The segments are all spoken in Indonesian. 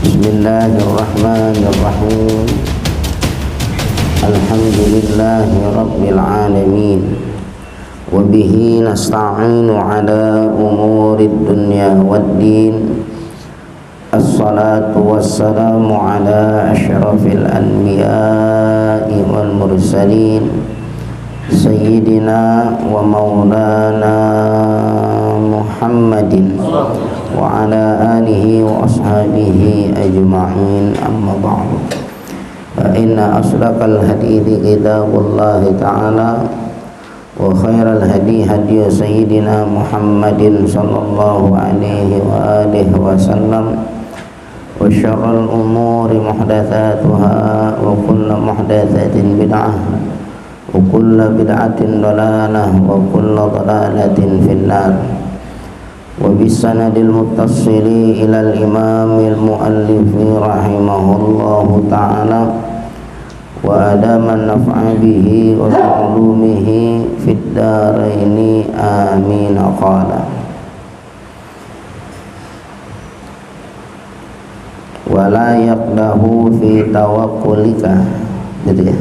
Bismillahirrahmanirrahim. Alhamdulillahi rabbil alamin. Wa bihi nasta'inu ala umurid dunya waddin. Assalatu wassalamu ala asyrafil anbiya'i wal mursalin, Sayyidina wa maulana Muhammadin wa ala alihi wa ashabihi ajma'in, amma ba'du. Fa inna asdaqal hadithi kitabullahi ta'ala wa khairal hadi hadi Sayyidina Muhammadin sallallahu alaihi wa alihi wa sallam, wa syarrul umuri muhdatsatuha wa kullu muhdatsatin bid'ah wa kullu bid'atin dalalah wa kullu dalalatin finnar. Wa bisanadil muttasili ilal imamil muallifi rahimahullahu ta'ala wa adaman naf'a bihi wa bi'ulumihi fid daraini amin. Qala wa la yaqdahu fi tawakkulika, gitu ya,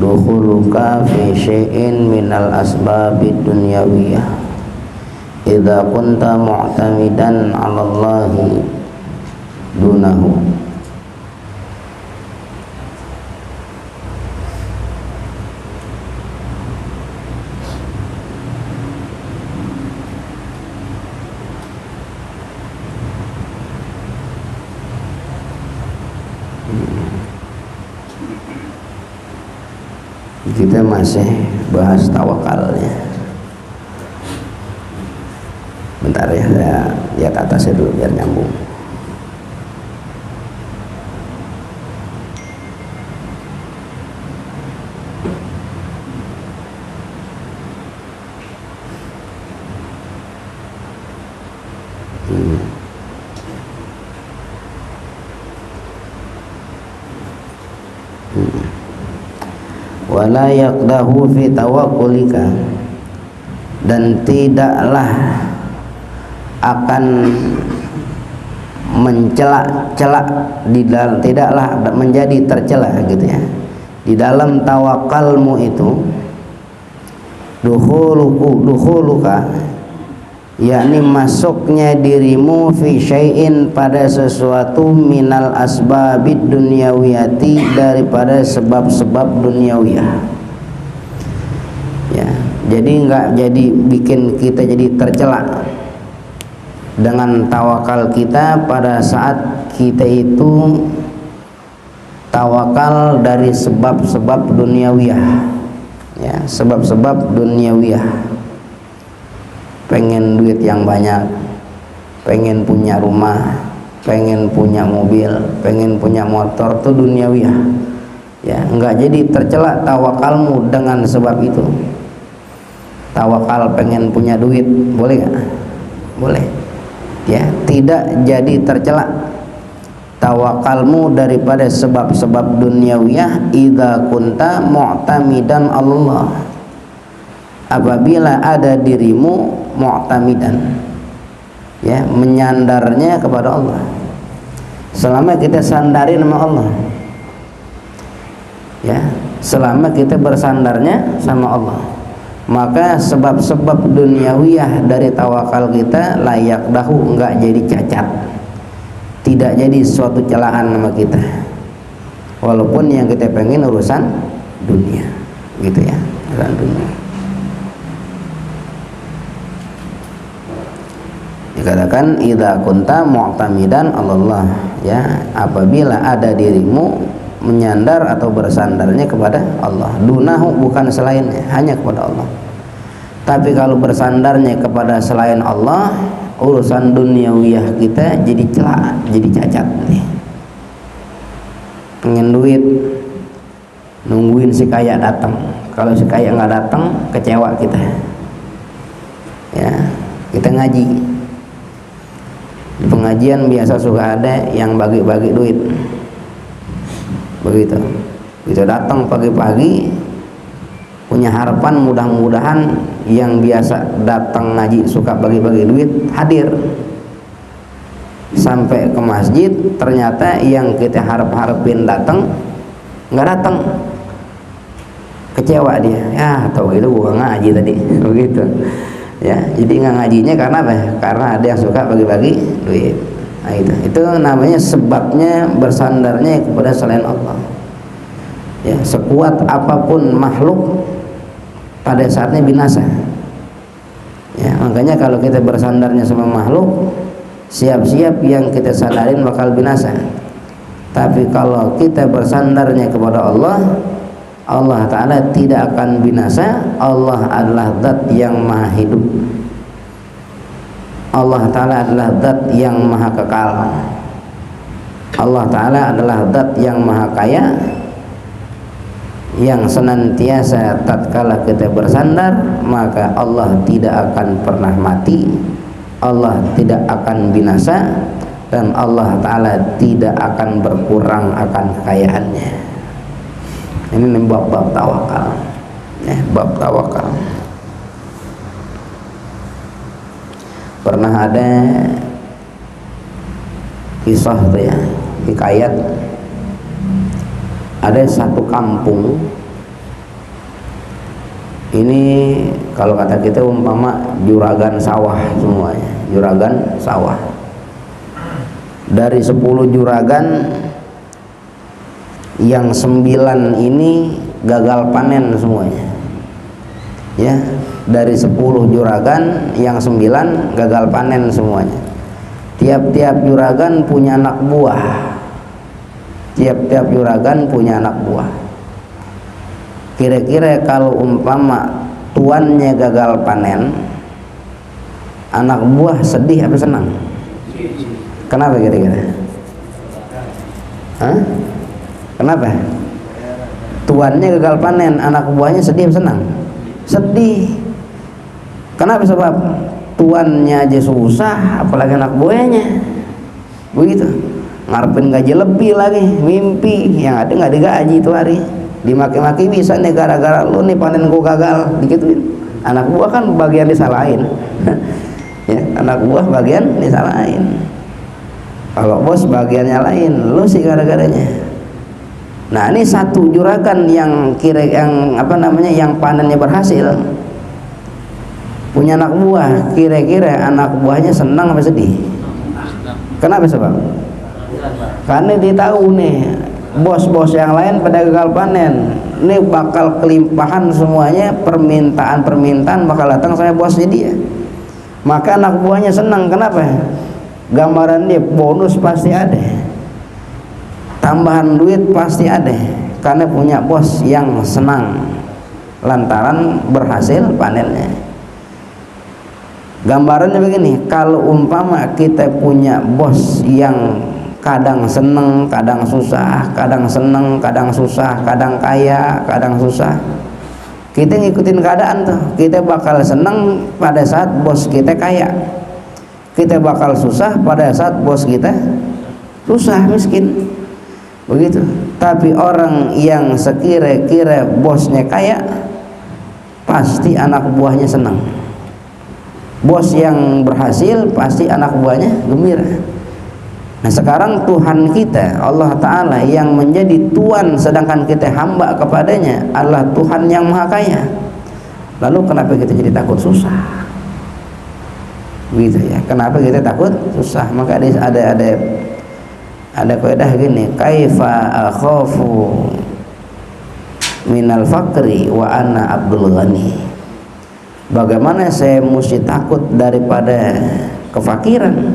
dukhuluka fi syai'in minal asbabid dunyawiyah idza kunta mu'tamidan 'ala Allahi dunahu. Kita masih bahas tawakalnya. Bentar ya, saya lihat atasnya dulu biar nyambung. Wala yaqdahu fi tawakkulika, dan tidaklah akan mencela-cela di dalam, tidaklah menjadi tercela, gitu ya, di dalam tawakalmu itu, dukhuluka, yakni masuknya dirimu fi syai'in pada sesuatu minal asbabid dunyawiyati, daripada sebab-sebab dunyawiyah, ya. Jadi enggak jadi bikin kita jadi tercela dengan tawakal kita pada saat kita itu tawakal dari sebab-sebab duniawiyah, ya, sebab-sebab duniawiyah. Pengen duit yang banyak, pengen punya rumah, pengen punya mobil, pengen punya motor, itu duniawiyah, ya. Enggak jadi tercela tawakalmu dengan sebab itu. Tawakal pengen punya duit, boleh nggak? Boleh, ya, tidak jadi tercela tawakalmu daripada sebab-sebab duniawiyah idza kunta mu'tamidan Allah, apabila ada dirimu mu'tamidan, ya, menyandarnya kepada Allah. Selama kita sandarin sama Allah, ya, selama kita bersandarnya sama Allah, maka sebab-sebab duniawiyah dari tawakal kita layak dahu, enggak jadi cacat, tidak jadi suatu celaan sama kita, walaupun yang kita pengen urusan dunia, gitu ya, urusan dunia. Dikatakan idza kunta mu'tamidan Allah, ya, apabila ada dirimu menyandar atau bersandarnya kepada Allah, dunahu, bukan selainnya, hanya kepada Allah. Tapi kalau bersandarnya kepada selain Allah, urusan duniawiyah kita jadi celak, jadi cacat nih. Pengen duit, nungguin si kaya datang. Kalau si kaya nggak datang, kecewa kita, ya. Kita ngaji, di pengajian biasa suka ada yang bagi-bagi duit, begitu. Begitu datang pagi-pagi, punya harapan mudah-mudahan yang biasa datang ngaji suka bagi-bagi duit hadir, sampai ke masjid, ternyata yang kita harap-harapin datang nggak datang, kecewa dia, ya tahu itu gua ngaji tadi begitu ya. Jadi nggak ngajinya karena apa? Karena ada yang suka bagi-bagi duit. Nah, itu namanya sebabnya bersandarnya kepada selain Allah ya. Sekuat apapun makhluk pada saatnya binasa ya. Makanya kalau kita bersandarnya sama makhluk, siap-siap yang kita sandarin bakal binasa. Tapi kalau kita bersandarnya kepada Allah, Allah Ta'ala tidak akan binasa. Allah adalah zat yang maha hidup, Allah Ta'ala adalah zat yang maha kekal, Allah Ta'ala adalah zat yang maha kaya, yang senantiasa tatkala kita bersandar maka Allah tidak akan pernah mati, Allah tidak akan binasa, dan Allah Ta'ala tidak akan berkurang akan kekayaannya. Ini bab-bab tawakal ya, bab tawakal. Pernah ada kisah tuh ya, hikayat, ada satu kampung ini, kalau kata kita umpama juragan sawah semuanya, juragan sawah. Dari 10 juragan, yang 9 ini gagal panen semuanya ya. Dari 10 juragan, yang 9 gagal panen semuanya. Tiap-tiap juragan punya anak buah, tiap-tiap juragan punya anak buah. Kira-kira kalau umpama tuannya gagal panen, anak buah sedih apa senang? Kenapa kira-kira? Hah? Kenapa? Tuannya gagal panen, anak buahnya sedih apa senang? Sedih. Kenapa? Sebab tuannya aja susah, apalagi anak buahnya. Begitu. Ngarepin gaji lebih lagi, mimpi yang ada nggak digaji itu hari. Dimaki-maki bisa nih gara-gara lu nih panen gua gagal, digituin. Anak buah kan bagian disalahin. Ya, anak buah bagian disalahin. Kalau bos bagiannya lain, lu sih gara-garanya. Nah, ini satu juragan yang yang panennya berhasil, punya anak buah, kira-kira anak buahnya senang apa sedih? Kenapa sebab? Karena dia tahu nih bos-bos yang lain pada gagal panen, ini bakal kelimpahan semuanya, permintaan bakal datang sama bosnya dia. Maka anak buahnya senang. Kenapa? Gambaran dia bonus pasti ada, tambahan duit pasti ada, karena punya bos yang senang lantaran berhasil panennya. Gambarannya begini, kalau umpama kita punya bos yang kadang seneng, kadang susah, kadang seneng, kadang susah, kadang kaya, kadang susah, kita ngikutin keadaan tuh. Kita bakal seneng pada saat bos kita kaya, kita bakal susah pada saat bos kita susah, miskin. Begitu. Tapi orang yang sekira-kira bosnya kaya, pasti anak buahnya senang. Bos yang berhasil pasti anak buahnya gembira. Nah, sekarang Tuhan kita, Allah Ta'ala, yang menjadi Tuhan sedangkan kita hamba kepadanya, adalah Tuhan yang maha kaya. Lalu kenapa kita jadi takut susah? Gitu ya. Kenapa kita takut susah? Maka ada kaidah gini, kaifa akhafu minal faqri wa ana abdul ghani. Bagaimana saya mesti takut daripada kefakiran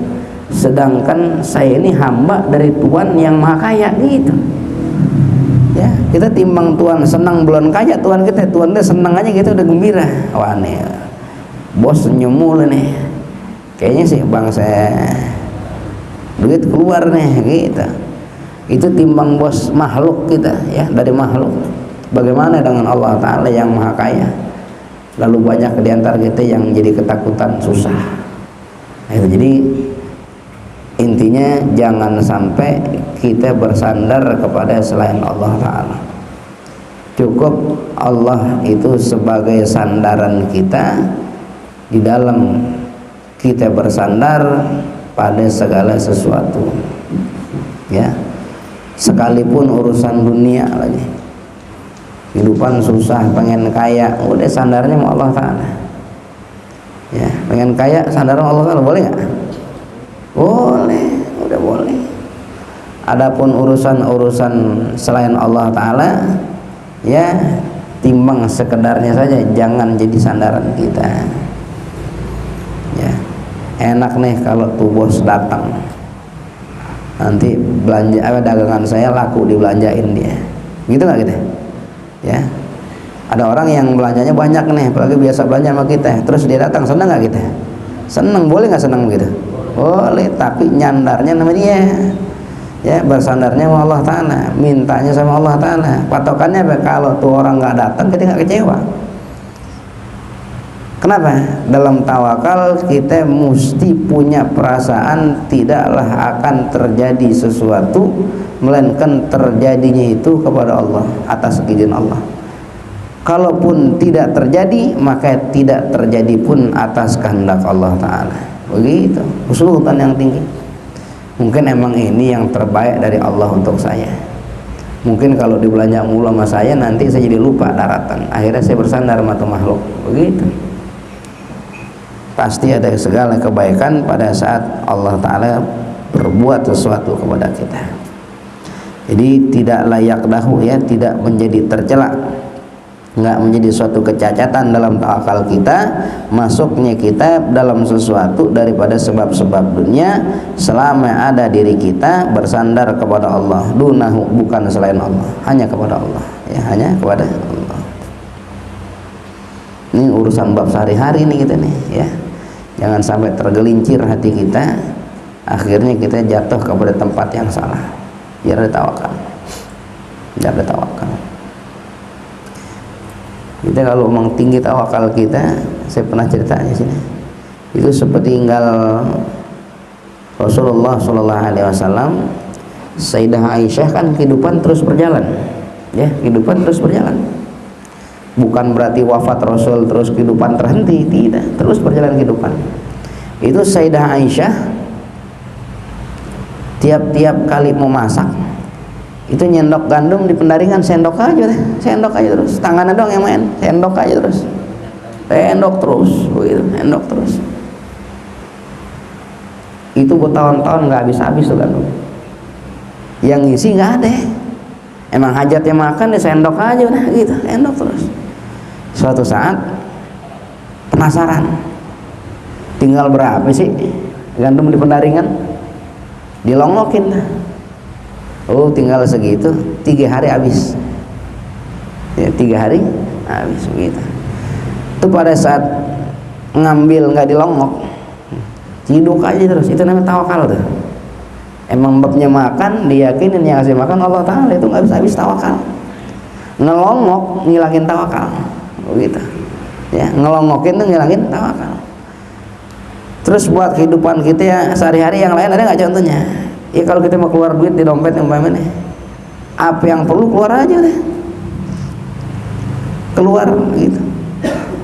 sedangkan saya ini hamba dari Tuhan yang maha kaya, gitu ya. Kita timbang Tuhan senang belum kaya, Tuhan kita senang aja gitu udah gembira. Wah nih bos senyum mulu nih, kayaknya sih bang saya duit keluar nih, gitu. Itu timbang bos makhluk kita ya, dari makhluk. Bagaimana dengan Allah Ta'ala yang maha kaya? Lalu banyak diantara kita yang jadi ketakutan susah. Nah, itu jadi intinya jangan sampai kita bersandar kepada selain Allah Ta'ala. Cukup Allah itu sebagai sandaran kita. Di dalam kita bersandar pada segala sesuatu, ya, sekalipun urusan dunia lagi, kehidupan susah, pengen kaya, udah sandarnya sama Allah Ta'ala, ya, pengen kaya sandarnya Allah Ta'ala, boleh nggak? Boleh, udah boleh. Adapun urusan-urusan selain Allah Ta'ala, ya, timbang sekedarnya saja, jangan jadi sandaran kita, ya. Enak nih kalau tuh bos datang, nanti belanja dagangan saya laku dibelanjain dia, gitu nggak kita, ya. Ada orang yang belanjanya banyak nih, apalagi biasa belanja sama kita, terus dia datang, senang nggak kita? Senang, boleh nggak senang begitu? Boleh, tapi nyandarnya nama dia, ya, bersandarnya sama Allah Ta'ala, mintanya sama Allah Ta'ala. Patokannya apa? Kalau tuh orang nggak datang, kita nggak kecewa. Kenapa? Dalam tawakal kita mesti punya perasaan tidaklah akan terjadi sesuatu, melainkan terjadinya itu kepada Allah, atas izin Allah. Kalaupun tidak terjadi, maka tidak terjadi pun atas kehendak Allah Ta'ala. Begitu husnudzan yang tinggi. Mungkin emang ini yang terbaik dari Allah untuk saya. Mungkin kalau dibelanja mulu sama saya, nanti saya jadi lupa daratan, akhirnya saya bersandar sama makhluk. Begitu. Pasti ada segala kebaikan pada saat Allah Ta'ala berbuat sesuatu kepada kita. Jadi tidak layak dahu, ya, tidak menjadi tercela, nggak menjadi suatu kecacatan dalam tawakal kita, masuknya kita dalam sesuatu daripada sebab-sebab dunia, selama ada diri kita bersandar kepada Allah, dunahu, bukan selain Allah, hanya kepada Allah, ya, hanya kepada Allah. Ini urusan bab sehari-hari nih kita nih, ya. Jangan sampai tergelincir hati kita, akhirnya kita jatuh kepada tempat yang salah. Biar ada tawakal, biar ada tawakal. Kita kalau memang tinggi tawakal kita, saya pernah cerita di sini, itu seperti tinggal Rasulullah SAW, Sayyidah Aisyah, kan kehidupan terus berjalan, ya, kehidupan terus berjalan. Bukan berarti wafat Rasul terus kehidupan terhenti, tidak, terus berjalan kehidupan. Itu Sayyidah Aisyah tiap-tiap kali mau masak, itu nyendok gandum di pendaringan, sendok aja terus, tangannya dong yang main, sendok aja terus, begitu, sendok terus. Itu bertahun-tahun nggak habis-habis tuh gandum, yang ngisi nggak ada. Emang hajatnya makan, dia sendok aja udah gitu, sendok terus. Suatu saat penasaran, tinggal berapa sih gandum di pendaringan, dilongokin. Oh, tinggal segitu, 3 hari habis, ya, 3 hari habis begitu. Itu pada saat ngambil nggak dilongok, ciduk aja terus, itu namanya tawakal tuh. Emang babnya makan, diyakinin yang ngasih makan Allah Ta'ala, itu nggak bisa habis tawakal. Ngelongok ngilangin tawakal, begitu, ya, ngelongokin tuh ngilangin tawakal. Terus buat kehidupan kita ya sehari-hari yang lain, ada nggak contohnya? Ya, kalau kita mau keluar duit di dompet yang umpamanya, apa yang perlu keluar aja deh, keluar gitu,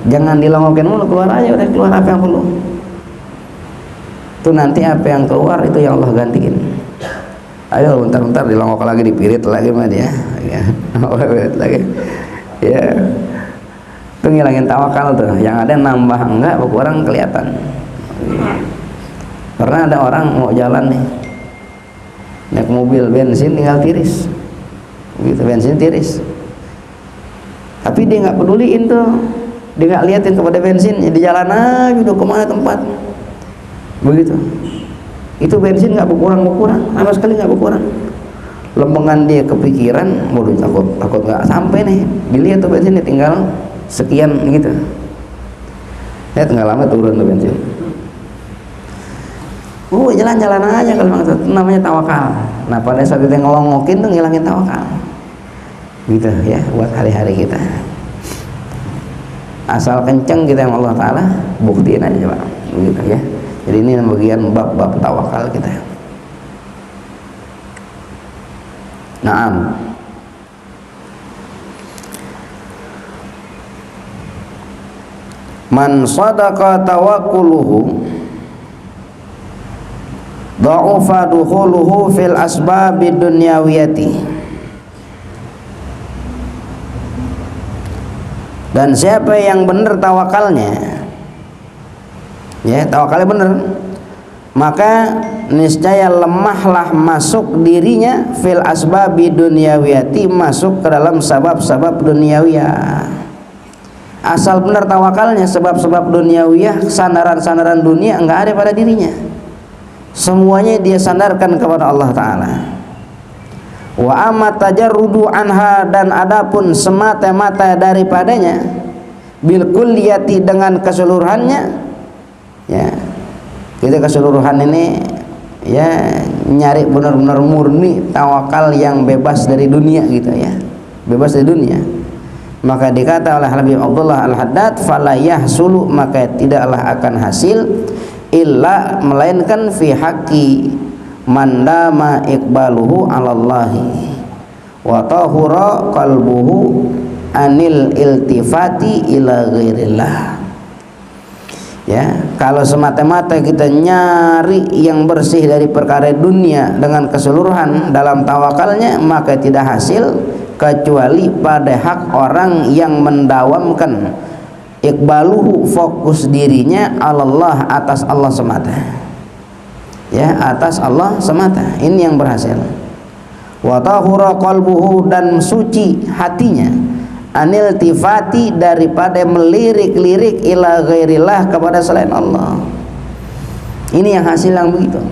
jangan dilongokin mulu, keluar aja udah, keluar apa yang perlu. Itu nanti apa yang keluar itu yang Allah gantiin. Ayo bentar-bentar dilongok lagi, dipirit lagi mah dia, ya, lagi, ya, itu ngilangin tawakal tuh. Yang ada nambah enggak, berkurang kelihatan. Pernah ada orang mau jalan nih, naik mobil bensin tinggal tiris, gitu, bensin tiris, tapi dia nggak peduliin tuh, dia nggak liatin kepada bensin, di jalan aja udah kemana tempat, begitu. Itu bensin nggak berkurang sama sekali, nggak berkurang. Lempengan dia kepikiran, mau takut nggak sampai nih, dilihat tuh bensinnya tinggal sekian gitu, lihat nggak lama turun tuh bensin. Jalan-jalan aja, kalau itu namanya tawakal. Nah, pada saat kita ngelongokin tuh ngilangin tawakal, gitu ya, buat hari-hari kita. Asal kenceng kita yang Allah Ta'ala, buktiin aja coba, begitu ya. Jadi ini bagian bab-bab tawakal kita. Naam. Man sadaqa tawakkuluhu, dha'ufa dukhuluhu fil asbabid dunyawiyati. Dan siapa yang benar tawakalnya, ya tawakalnya benar, maka niscaya lemahlah masuk dirinya fil asbabi dunyawiyati, masuk ke dalam sebab-sebab duniawiyah. Asal benar tawakalnya, sebab-sebab duniawiyah, sandaran-sandaran dunia enggak ada pada dirinya, semuanya dia sandarkan kepada Allah Ta'ala. Wa amma tajarrudu anha, dan adapun semata-mata daripadanya, bil kulliyati, dengan keseluruhannya, ya kita keseluruhan ini ya nyari benar-benar murni tawakal yang bebas dari dunia gitu ya, bebas dari dunia. Maka dikata oleh Habib Abdullah Al-Haddad, fala yahsulu, maka tidaklah akan hasil illa, melainkan fi haqqi mandama iqbaluhu 'alallahi wa tahura qalbuhu anil iltifati ila ghairillah. Ya, kalau semata-mata kita nyari yang bersih dari perkara dunia dengan keseluruhan dalam tawakalnya, maka tidak hasil kecuali pada hak orang yang mendawamkan iqbaluhu, fokus dirinya, Allah, atas Allah semata, ya atas Allah semata. Ini yang berhasil. Wa tahura qalbuhu, dan suci hatinya, anil tifati, daripada melirik-lirik ila ghairillah, kepada selain Allah. Ini yang hasil yang begitu.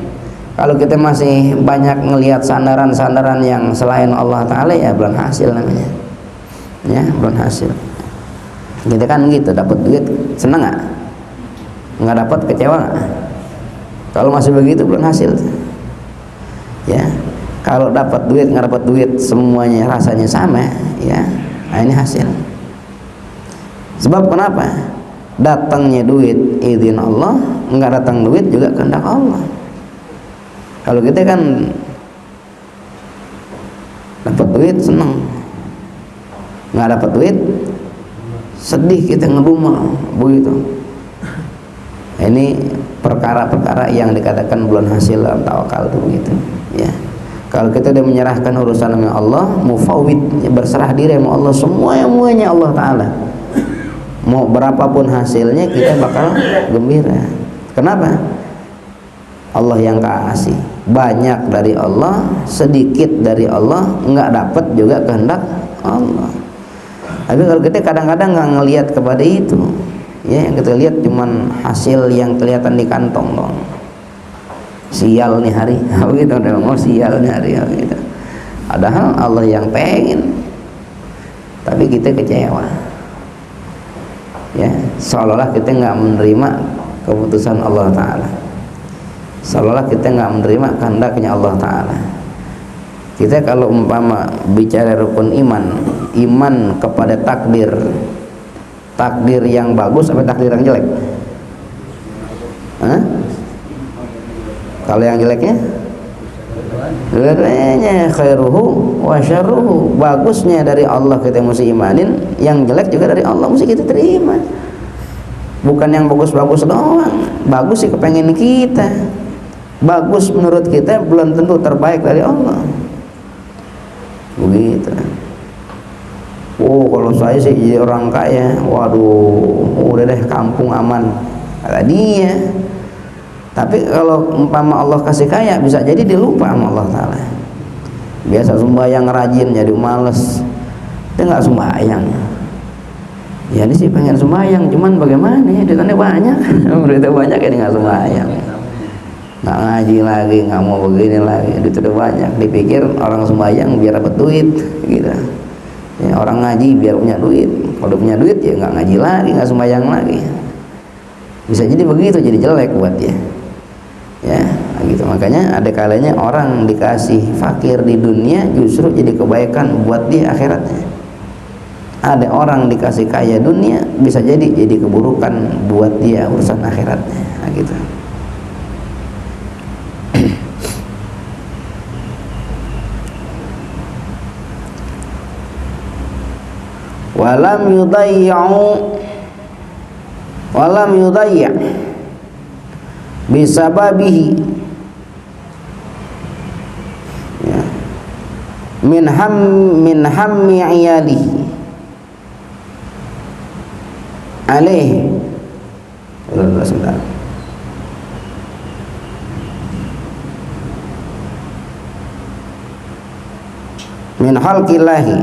Kalau kita masih banyak melihat sandaran-sandaran yang selain Allah Ta'ala, ya belum hasil namanya, ya belum hasil. Kita kan gitu, dapat duit senang nggak dapat kecewa nggak? Kalau masih begitu belum hasil, ya. Kalau dapat duit nggak dapat duit, semuanya rasanya sama, ya. Nah, ini hasil. Sebab kenapa? Datangnya duit izin Allah, nggak datang duit juga kehendak Allah. Kalau kita kan dapat duit senang, nggak dapat duit sedih, kita ngedumel begitu. Ini perkara-perkara yang dikatakan belum hasil dalam tawakal itu begitu, ya. Kalau kita udah menyerahkan urusan sama Allah, mufawwid, berserah diri sama Allah, semuanya Allah Ta'ala, mau berapapun hasilnya kita bakal gembira. Kenapa? Allah yang kasih, banyak dari Allah, sedikit dari Allah, nggak dapat juga kehendak Allah. Tapi kalau kita kadang-kadang nggak ngelihat kepada itu, ya yang kita lihat cuman hasil yang kelihatan di kantong dong. Sial nih hari, begitu udah mau sial nih hari, gitu. Padahal Allah yang pengen, tapi kita kecewa, ya seolah-olah kita nggak menerima keputusan Allah Ta'ala, seolah-olah kita nggak menerima kehendaknya Allah Ta'ala. Kita kalau umpama bicara rukun iman, iman kepada takdir, takdir yang bagus apa takdir yang jelek? Hah? Kalau yang jeleknya, dua-duanya, khairuhu wa syarruhu, bagusnya dari Allah kita mesti imanin, yang jelek juga dari Allah mesti kita terima. Bukan yang bagus-bagus doang, bagus sih kepengen kita, bagus menurut kita belum tentu terbaik dari Allah, begitu. Oh kalau saya sih jadi orang kaya, waduh udah deh kampung aman, kata dia. Tapi kalau umpama Allah kasih kaya, bisa jadi dia lupa sama Allah Ta'ala. Biasa sembahyang rajin jadi males, dia nggak sembahyang. Ya ini sih pengen sembahyang, cuman bagaimana ya, duitnya banyak, duitnya banyak ya, dia nggak sembahyang, nggak ngaji lagi, nggak mau begini lagi, duitnya banyak. Dipikir orang sembahyang biar dapat duit, gitu. Ya, orang ngaji biar punya duit. Kalau punya duit ya nggak ngaji lagi, nggak sembahyang lagi. Bisa jadi begitu, jadi jelek buat dia. Ya, gitu. Makanya ada kalanya orang dikasih fakir di dunia justru jadi kebaikan buat dia akhiratnya. Ada orang dikasih kaya dunia bisa jadi keburukan buat dia urusan akhiratnya. Nah, gitu. walam yudayya bisababihi min hammi iyalihi alaih sebentar. Min khalqillahi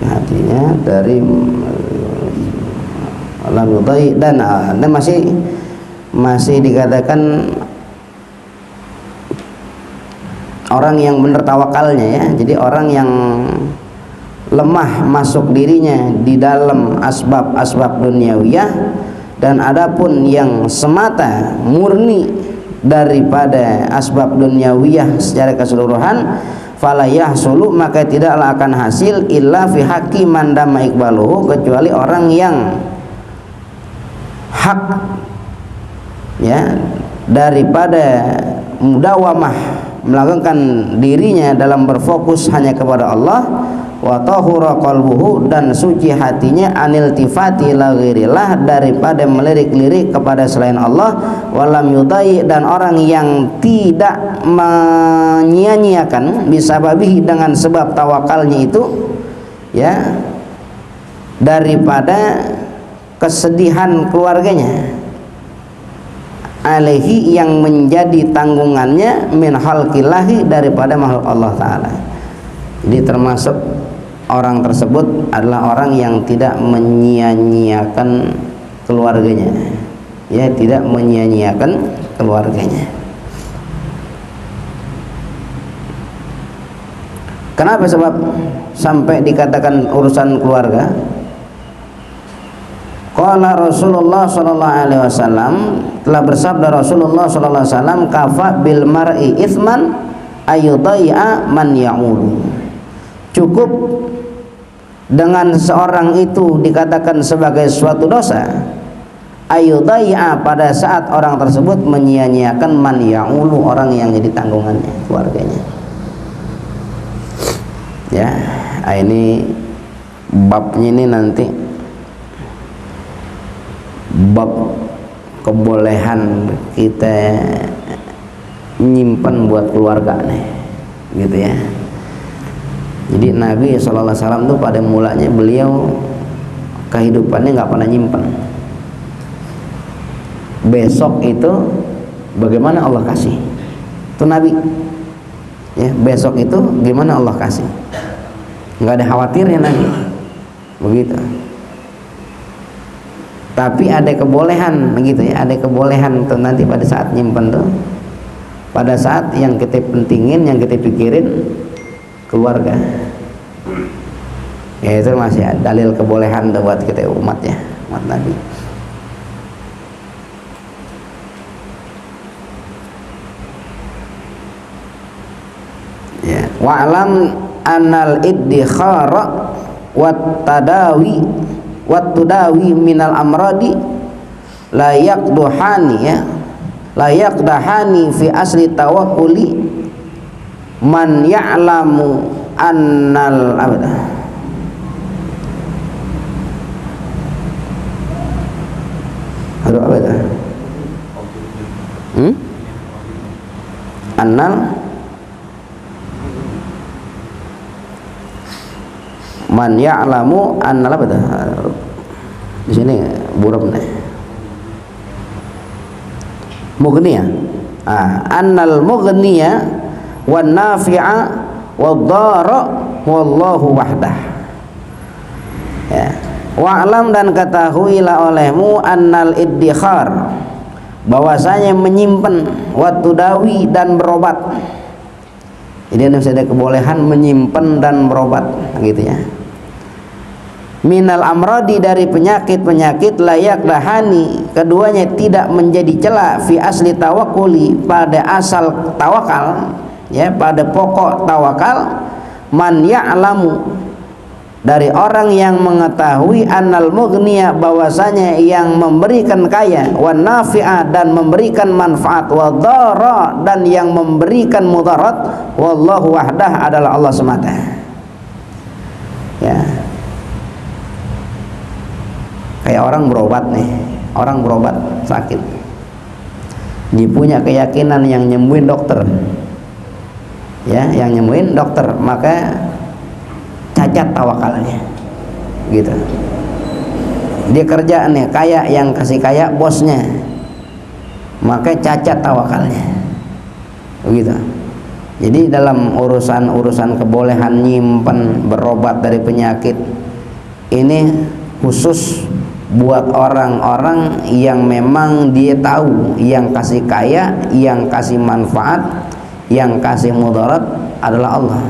hatinya dari dan masih dikatakan orang yang benar tawakalnya ya. Jadi orang yang lemah masuk dirinya di dalam asbab duniawiyah, dan adapun yang semata murni daripada asbab duniawiyah secara keseluruhan, fala yahsulu, maka tidaklah akan hasil illa fi haqqi man dama iqbaluhu, kecuali orang yang hak ya daripada mudawamah melakukan dirinya dalam berfokus hanya kepada Allah, wa tahura qalbuhu, dan suci hatinya anil tifati la ghairillah, daripada melirik-lirik kepada selain Allah, walam yudai, dan orang yang tidak menyia-nyiakan bisababihi, dengan sebab tawakalnya itu ya, daripada kesedihan keluarganya, alaihi, yang menjadi tanggungannya, min khalqillahi, daripada makhluk Allah Ta'ala. Jadi termasuk orang tersebut adalah orang yang tidak menyia-nyiakan keluarganya, ya, tidak menyia-nyiakan keluarganya. Kenapa sebab sampai dikatakan urusan keluarga? Qala Rasulullah sallallahu alaihi wasallam, telah bersabda Rasulullah sallallahu alaihi wasallam, kafa bil mar'i itsman ayudai'a man ya'ulu. Cukup dengan seorang itu dikatakan sebagai suatu dosa, ayudai'a, pada saat orang tersebut menyia-nyiakan man ya'ulu, orang yang jadi tanggungannya, keluarganya. Ya, ini babnya ini nanti bab kebolehan kita nyimpen buat keluarga nih, gitu ya. Jadi Nabi SAW tuh pada mulanya beliau kehidupannya nggak pernah nyimpen. Besok itu bagaimana Allah kasih, itu Nabi ya. Besok itu gimana Allah kasih, nggak ada khawatirnya Nabi, begitu. Tapi ada kebolehan begitu ya, ada kebolehan tuh nanti pada saat nyimpen tuh, pada saat yang kita pentingin, yang kita pikirin keluarga. Ya itu masih dalil kebolehan tuh buat kita umat ya, umat Nabi. Ya, wa'lam annal iddikhara wat tadawi wat tudawi minal amradi la yaqduhani, ya, la yaqdahani fi asli tawakkuli man ya'lamu annal abada. Aduh, abada. Annal man ya'lamu annal abada. Di sini buram nih. Mughniya. Annal mughniya wan nafi'a wad-dara wallahu wahdah. Ya. Wa'lam, dan ketahuilah olehmu annal iddikhar, bahwasanya menyimpan, watudawi, dan berobat. Jadi ada kebolehan menyimpan dan berobat gitu ya. Minal amradi, dari penyakit-penyakit, layak dahani, keduanya tidak menjadi celah, fi asli tawakkuli, pada asal tawakal, ya, pada pokok tawakal, man ya'lamu, dari orang yang mengetahui, annal mughniya, bahwasanya yang memberikan kaya, wan nafi'a, dan memberikan manfaat, wa dhara, dan yang memberikan mudarat, wallahu wahdah, adalah Allah semata. Ya. Kayak orang berobat nih, orang berobat sakit, dia punya keyakinan yang nyembuhin dokter, ya, yang nyembuhin dokter, maka cacat tawakalnya, gitu. Dia kerja nih, kaya, yang kasih kaya bosnya, maka cacat tawakalnya, begitu. Jadi dalam urusan kebolehan nyimpen berobat dari penyakit ini khusus buat orang-orang yang memang dia tahu yang kasih kaya, yang kasih manfaat, yang kasih mudarat adalah Allah.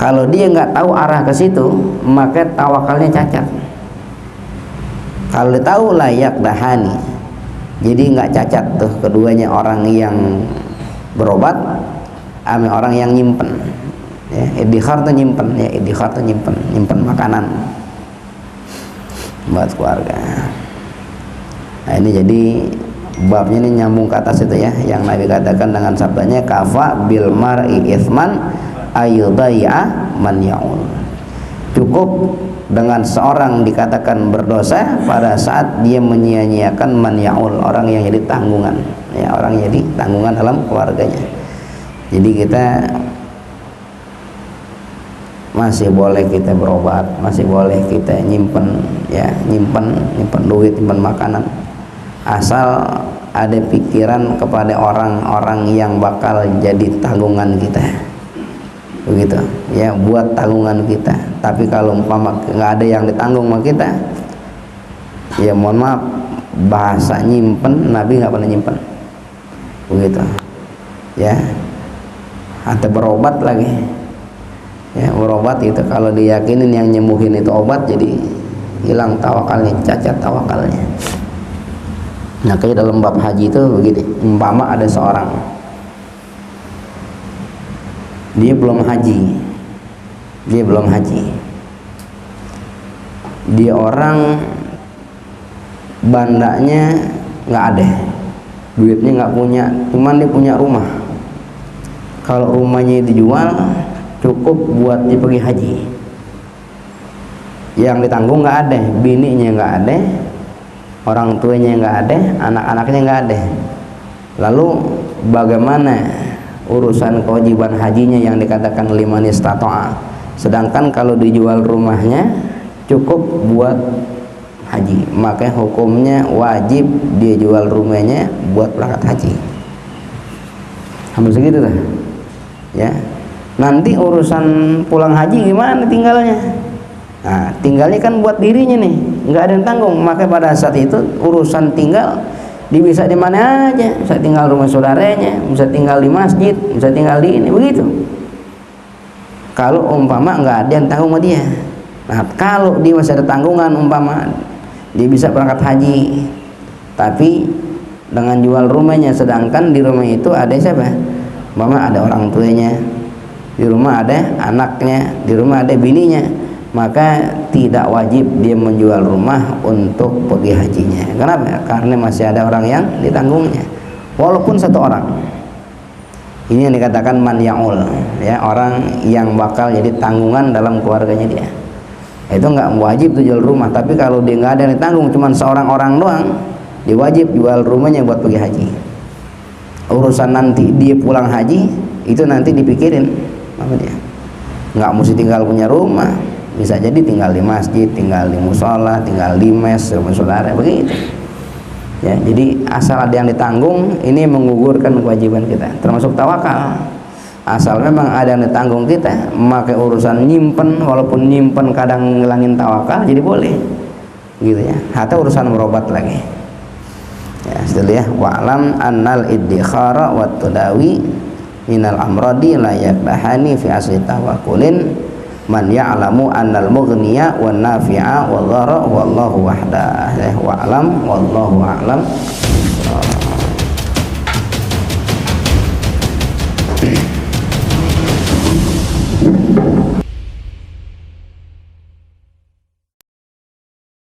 Kalau dia nggak tahu arah ke situ, maka tawakalnya cacat. Kalau dia tahu layak dahani, jadi nggak cacat tuh keduanya, orang yang berobat sama orang yang nyimpen. Ya, iddikhar tuh nyimpen, ya, iddikhar tuh nyimpen makanan buat keluarga. Nah ini jadi babnya ini nyambung ke atas itu ya, yang Nabi katakan dengan sabdanya kafa bil mar'i itsman ayyudai'a man ya'ul. Cukup dengan seorang dikatakan berdosa pada saat dia menyia-nyiakan man ya'ul, orang yang jadi tanggungan, ya, orang yang jadi tanggungan dalam keluarganya. Jadi kita masih boleh kita berobat, masih boleh kita nyimpen, ya, nyimpen duit, nyimpen makanan, asal ada pikiran kepada orang-orang yang bakal jadi tanggungan kita, begitu ya, buat tanggungan kita. Tapi kalau umpama nggak ada yang ditanggung sama kita, ya mohon maaf, bahasa nyimpen Nabi nggak pernah nyimpen, begitu ya. Atau berobat lagi, ya, berobat itu kalau diyakinin yang nyembuhin itu obat, jadi hilang tawakalnya, cacat tawakalnya. Nah kayak dalam bab haji itu begitu, umpama ada seorang dia belum haji, dia orang bandanya nggak ada, duitnya nggak punya, cuman dia punya rumah. Kalau rumahnya dijual cukup buat dia pergi haji, yang ditanggung nggak ada, bininya nggak ada, orang tuanya nggak ada, anak-anaknya nggak ada. Lalu bagaimana urusan kewajiban hajinya yang dikatakan liman istata'a, sedangkan kalau dijual rumahnya cukup buat haji, maka hukumnya wajib dia jual rumahnya buat berangkat haji. Hampir segitu dah, ya. Nanti urusan pulang haji gimana tinggalnya? Nah, tinggalnya kan buat dirinya nih, nggak ada yang tanggung. Maka pada saat itu urusan tinggal dia bisa di mana aja, bisa tinggal rumah saudaranya, bisa tinggal di masjid, bisa tinggal di ini, begitu. Kalau umpama nggak ada yang tanggung sama dia. Nah, kalau dia masih ada tanggungan, umpama dia bisa berangkat haji, tapi dengan jual rumahnya, sedangkan di rumah itu ada siapa? Umpama ada orang tuanya, di rumah ada anaknya, di rumah ada bininya, maka tidak wajib dia menjual rumah untuk pergi hajinya. Kenapa? Karena masih ada orang yang ditanggungnya, walaupun satu orang. Ini yang dikatakan man ya'ul, ya, orang yang bakal jadi tanggungan dalam keluarganya dia. Itu nggak wajib tuh jual rumah, tapi kalau dia nggak ada yang ditanggung, cuma seorang orang doang, dia wajib jual rumahnya buat pergi haji. Urusan nanti dia pulang haji itu nanti dipikirin apa dia. Nggak mesti tinggal punya rumah, bisa jadi tinggal di masjid, tinggal di musola, tinggal di mes, rumah saudara, begitu. Ya, jadi asal ada yang ditanggung, ini menggugurkan kewajiban kita, termasuk tawakal. Asal memang ada yang ditanggung kita, maka urusan nyimpen, walaupun nyimpen kadang ngilangin tawakal, jadi boleh, gitu ya. Atau urusan berobat lagi. Ya, setelah ya, wa'lam annal iddikhara wa tudawi minal amradi la yakdahani fi asli tawakkulin man ya'lamu annal mughniya wan nafi'a wal dhara wallahu wahdah. Wa'lam wallahu a'lam.